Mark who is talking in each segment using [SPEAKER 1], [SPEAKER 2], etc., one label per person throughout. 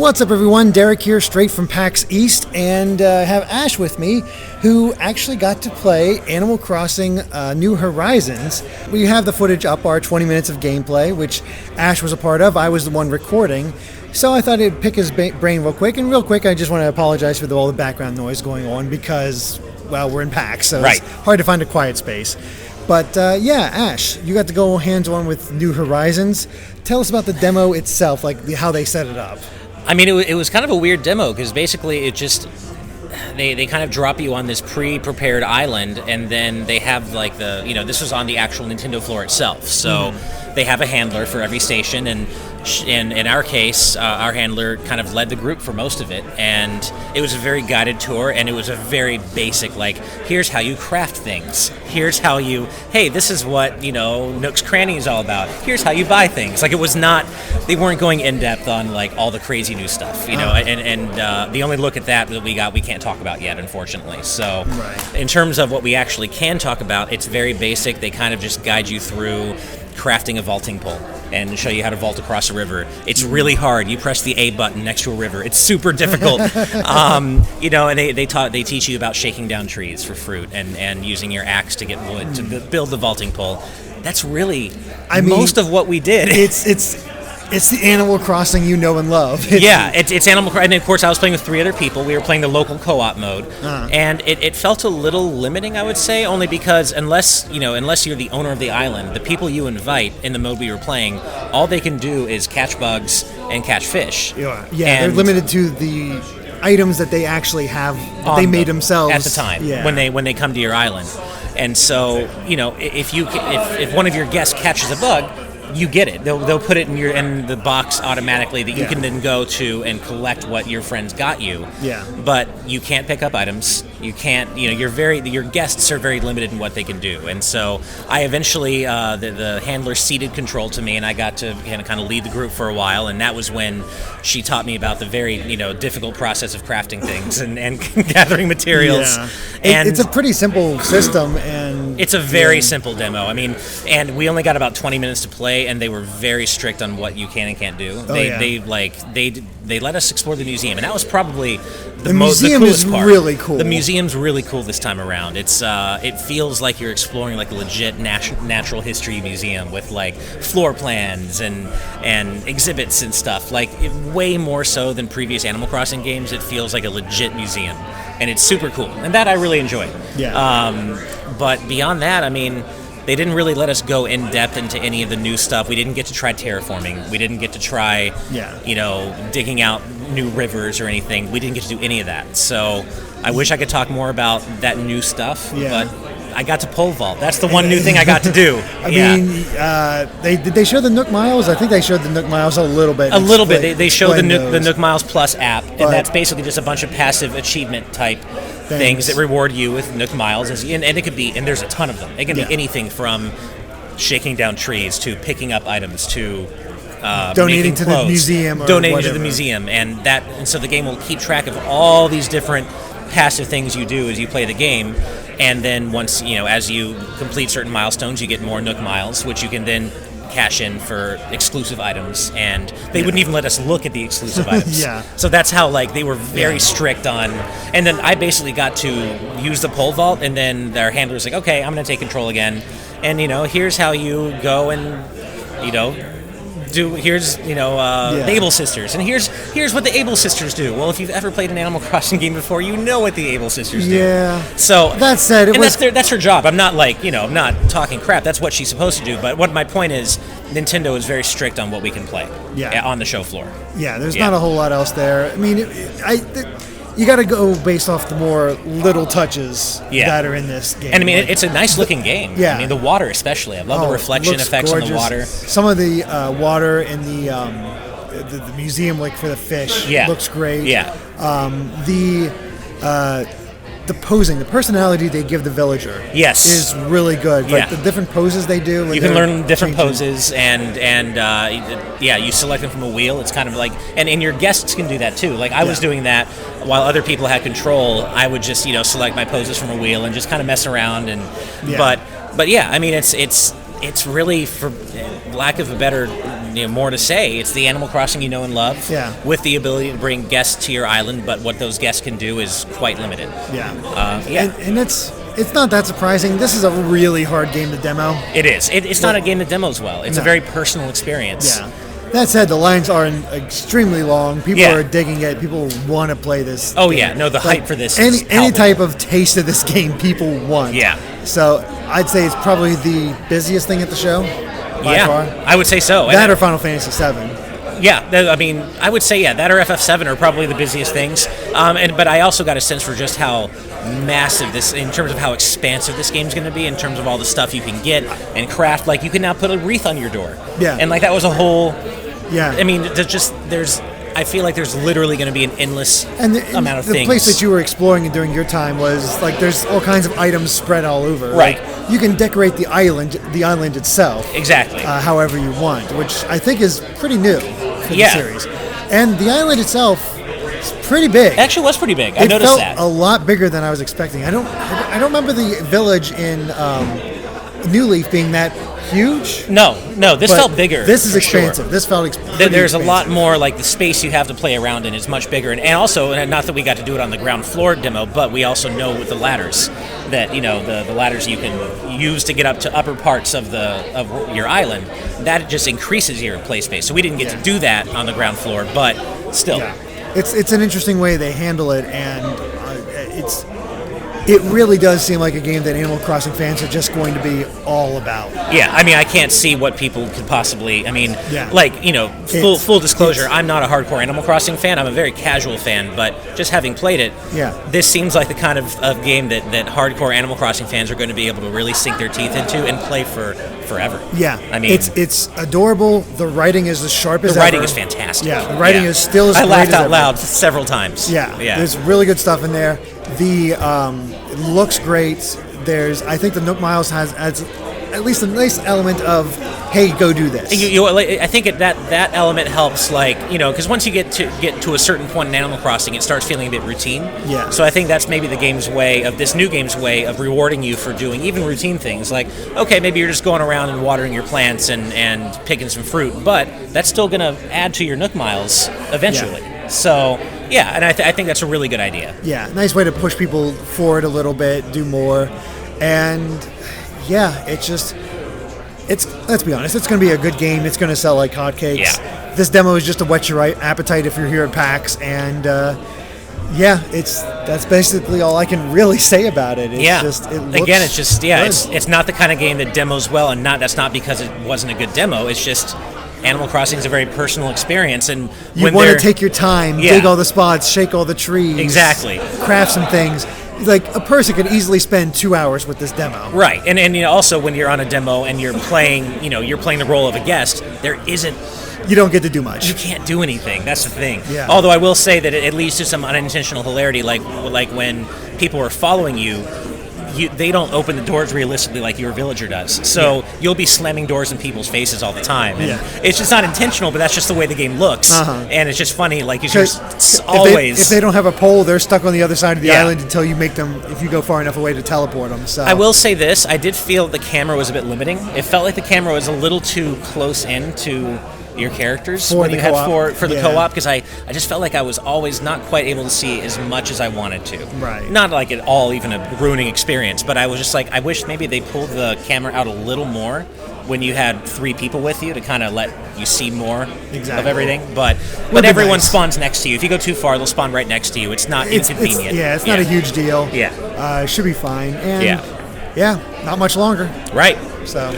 [SPEAKER 1] What's up, everyone? Derek here, straight from PAX East, and have Ash with me, who actually got to play Animal Crossing New Horizons. We have the footage up, our 20 minutes of gameplay, which Ash was a part of. I was the one recording, so I thought I'd pick his brain real quick. And real quick, I just want to apologize for all the background noise going on because, well, we're in PAX, so It's hard to find a quiet space. But yeah, Ash, you got to go hands-on with New Horizons. Tell us about the demo itself, like how they set it up.
[SPEAKER 2] I mean, it was kind of a weird demo because basically it just they kind of drop you on this pre-prepared island, and then they have like this was on the actual Nintendo floor itself, so they have a handler for every station, and in our case, our handler kind of led the group for most of it, and it was a very guided tour, and it was a very basic, like, here's how you craft things, here's how you, hey, this is what, Nook's Cranny is all about, here's how you buy things. Like, it was not, they weren't going in-depth on, like, all the crazy new stuff, and the only look at that we got, we can't talk about yet, unfortunately. So, in terms of what we actually can talk about, it's very basic. They kind of just guide you through crafting a vaulting pole and show you how to vault across a river. It's really hard. You press the A button next to a river. It's super difficult. And they teach you about shaking down trees for fruit and using your axe to get wood to build the vaulting pole. That's really most of what we did.
[SPEAKER 1] It's the Animal Crossing you know and love.
[SPEAKER 2] It's Animal Crossing. And of course, I was playing with 3 other people. We were playing the local co-op mode, and it felt a little limiting, I would say, only because unless you're the owner of the island, the people you invite in the mode we were playing, all they can do is catch bugs and catch fish.
[SPEAKER 1] Yeah, they're limited to the items that they actually have that they made themselves
[SPEAKER 2] at the time when they come to your island. And so, if one of your guests catches a bug, you get it. They'll put it in the box automatically that you can then go to and collect what your friends got you.
[SPEAKER 1] Yeah.
[SPEAKER 2] But you can't pick up items. You can't. Your guests are very limited in what they can do. And so I eventually the handler ceded control to me, and I got to kind of lead the group for a while. And that was when she taught me about the very difficult process of crafting things and gathering materials.
[SPEAKER 1] Yeah.
[SPEAKER 2] And
[SPEAKER 1] it's a pretty simple system, and
[SPEAKER 2] it's a very simple demo. I mean, and we only got about 20 minutes to play, and they were very strict on what you can and can't do. They let us explore the museum, and that was probably the coolest part.
[SPEAKER 1] Really cool.
[SPEAKER 2] The museum's really cool this time around. It feels like you're exploring like a legit natural history museum with like floor plans and exhibits and stuff. Like way more so than previous Animal Crossing games. It feels like a legit museum, and it's super cool, and that I really enjoyed.
[SPEAKER 1] Yeah.
[SPEAKER 2] But beyond that, I mean, they didn't really let us go in depth into any of the new stuff. We didn't get to try terraforming. We didn't get to try, digging out new rivers or anything. We didn't get to do any of that. So I wish I could talk more about that new stuff, but I got to pole vault. That's the one new thing I got to do.
[SPEAKER 1] Did they show the Nook Miles? I think they showed the Nook Miles a little bit.
[SPEAKER 2] A little bit. They showed the Nook Miles Plus app, and that's basically just a bunch of passive achievement type things that reward you with Nook Miles, and it could be, and there's a ton of them. It can be anything from shaking down trees to picking up items to
[SPEAKER 1] donating to the museum,
[SPEAKER 2] and so the game will keep track of all these different passive things you do as you play the game, and then once as you complete certain milestones, you get more Nook Miles, which you can then cash in for exclusive items, and they wouldn't even let us look at the exclusive items. So that's how they were very strict on. And then I basically got to use the pole vault, and then their handler was like, okay, I'm going to take control again, and here's how you go and here's the Able Sisters, and here's what the Able Sisters do. Well, if you've ever played an Animal Crossing game before, you know what the Able Sisters do.
[SPEAKER 1] Yeah.
[SPEAKER 2] So
[SPEAKER 1] that said,
[SPEAKER 2] that's her job. I'm not I'm not talking crap. That's what she's supposed to do. But what my point is, Nintendo is very strict on what we can play. On the show floor.
[SPEAKER 1] Yeah. There's not a whole lot else there. I mean, you got to go based off the more little touches that are in this game.
[SPEAKER 2] And I mean, it's a nice looking game.
[SPEAKER 1] Yeah.
[SPEAKER 2] I mean, the water especially. I love the reflection effects on the water.
[SPEAKER 1] Some of the water in the museum, like for the fish, looks great.
[SPEAKER 2] Yeah.
[SPEAKER 1] The posing, the personality they give the villager, is really good. Like the different poses they do.
[SPEAKER 2] You can learn different poses, and you select them from a wheel. It's kind of like, and your guests can do that too. Like I was doing that while other people had control. I would just select my poses from a wheel and just kind of mess around. But I mean, it's really, for lack of a better more to say. It's the Animal Crossing you know and love, with the ability to bring guests to your island, but what those guests can do is quite limited.
[SPEAKER 1] And it's not that surprising. This is a really hard game to demo.
[SPEAKER 2] It is. It's not a game that demos well. It's a very personal experience.
[SPEAKER 1] Yeah. That said, the lines are extremely long. People are digging it. People want to play this.
[SPEAKER 2] Oh, game. The hype for this is
[SPEAKER 1] any type of taste of this game people want.
[SPEAKER 2] Yeah.
[SPEAKER 1] So I'd say it's probably the busiest thing at the show by far.
[SPEAKER 2] I would say so.
[SPEAKER 1] That or Final Fantasy VII.
[SPEAKER 2] Yeah, I mean, I would say, that or FF7 are probably the busiest things. But I also got a sense for just how massive this, in terms of how expansive this game's going to be, in terms of all the stuff you can get and craft. Like, you can now put a wreath on your door.
[SPEAKER 1] Yeah.
[SPEAKER 2] And, like, that was a whole...
[SPEAKER 1] Yeah.
[SPEAKER 2] I mean, I feel like there's literally going to be an endless amount of things.
[SPEAKER 1] The place that you were exploring during your time was, like, there's all kinds of items spread all over.
[SPEAKER 2] Right.
[SPEAKER 1] Like, you can decorate the island itself.
[SPEAKER 2] Exactly.
[SPEAKER 1] However you want, which I think is pretty new for the series. And the island itself is pretty big.
[SPEAKER 2] It actually was pretty big. I noticed that.
[SPEAKER 1] It felt a lot bigger than I was expecting. I don't remember the village in New Leaf being that huge.
[SPEAKER 2] No, this felt bigger.
[SPEAKER 1] This is expansive. Sure. This felt expansive.
[SPEAKER 2] There's a lot more, like, the space you have to play around in is much bigger. And also, not that we got to do it on the ground floor demo, but we also know with the ladders that, the ladders you can use to get up to upper parts of your island, that just increases your play space. So we didn't get to do that on the ground floor, but still.
[SPEAKER 1] Yeah. It's an interesting way they handle it, and it really does seem like a game that Animal Crossing fans are just going to be all about.
[SPEAKER 2] Yeah, I mean, I can't see what people could possibly... I mean, full disclosure, I'm not a hardcore Animal Crossing fan. I'm a very casual fan, but just having played it, this seems like the kind of game that hardcore Animal Crossing fans are going to be able to really sink their teeth into and play for forever.
[SPEAKER 1] Yeah,
[SPEAKER 2] I mean,
[SPEAKER 1] it's adorable. The writing is as sharp as ever.
[SPEAKER 2] The writing is fantastic.
[SPEAKER 1] Yeah, the writing is still as great as ever.
[SPEAKER 2] I laughed out loud several times.
[SPEAKER 1] Yeah, there's really good stuff in there. It looks great. I think the Nook Miles has at least a nice element of, hey, go do this.
[SPEAKER 2] I think that element helps, because once you get to a certain point in Animal Crossing, it starts feeling a bit routine.
[SPEAKER 1] Yeah.
[SPEAKER 2] So I think that's maybe this new game's way of rewarding you for doing even routine things. Like, okay, maybe you're just going around and watering your plants and picking some fruit, but that's still going to add to your Nook Miles eventually. Yeah. So, and I think that's a really good idea.
[SPEAKER 1] Yeah, nice way to push people forward a little bit, do more. And, let's be honest, it's going to be a good game. It's going to sell like hotcakes.
[SPEAKER 2] Yeah.
[SPEAKER 1] This demo is just to whet your appetite if you're here at PAX. And, that's basically all I can really say about it.
[SPEAKER 2] It's not the kind of game that demos well, and that's not because it wasn't a good demo. It's just... Animal Crossing is a very personal experience, and
[SPEAKER 1] you want to take your time, dig all the spots, shake all the trees,
[SPEAKER 2] exactly,
[SPEAKER 1] craft some things. Like, a person could easily spend 2 hours with this demo,
[SPEAKER 2] right? And also when you're on a demo and you're playing the role of a guest,
[SPEAKER 1] you don't get to do much.
[SPEAKER 2] You can't do anything. That's the thing.
[SPEAKER 1] Yeah.
[SPEAKER 2] Although I will say that it leads to some unintentional hilarity, like when people are following you. They don't open the doors realistically like your villager does. So you'll be slamming doors in people's faces all the time. And it's just not intentional, but that's just the way the game looks. And it's just funny, like, you're always...
[SPEAKER 1] If they don't have a pole, they're stuck on the other side of the island until you make them, if you go far enough away to teleport them. So
[SPEAKER 2] I will say this, I did feel the camera was a bit limiting. It felt like the camera was a little too close in to your characters
[SPEAKER 1] for
[SPEAKER 2] the co-op, because I just felt like I was always not quite able to see as much as I wanted to.
[SPEAKER 1] Right.
[SPEAKER 2] Not like at all even a ruining experience, but I was just like, I wish maybe they pulled the camera out a little more when you had 3 people with you to kind of let you see more of everything. But everyone spawns next to you. If you go too far, they'll spawn right next to you. It's not inconvenient.
[SPEAKER 1] It's not a huge deal.
[SPEAKER 2] Yeah.
[SPEAKER 1] It should be fine. And not much longer.
[SPEAKER 2] Right.
[SPEAKER 1] So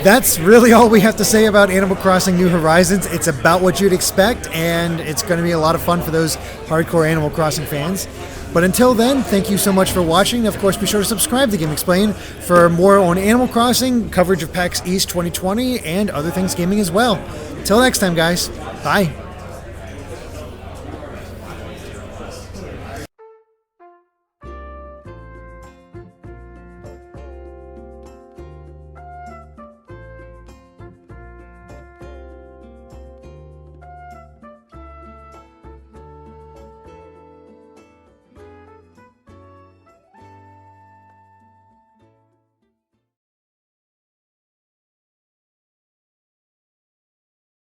[SPEAKER 1] that's really all we have to say about Animal Crossing New Horizons. It's about what you'd expect, and it's going to be a lot of fun for those hardcore Animal Crossing fans. But until then, thank you so much for watching. Of course, be sure to subscribe to Game Explain for more on Animal Crossing, coverage of PAX East 2020, and other things gaming as well. Until next time, guys. Bye.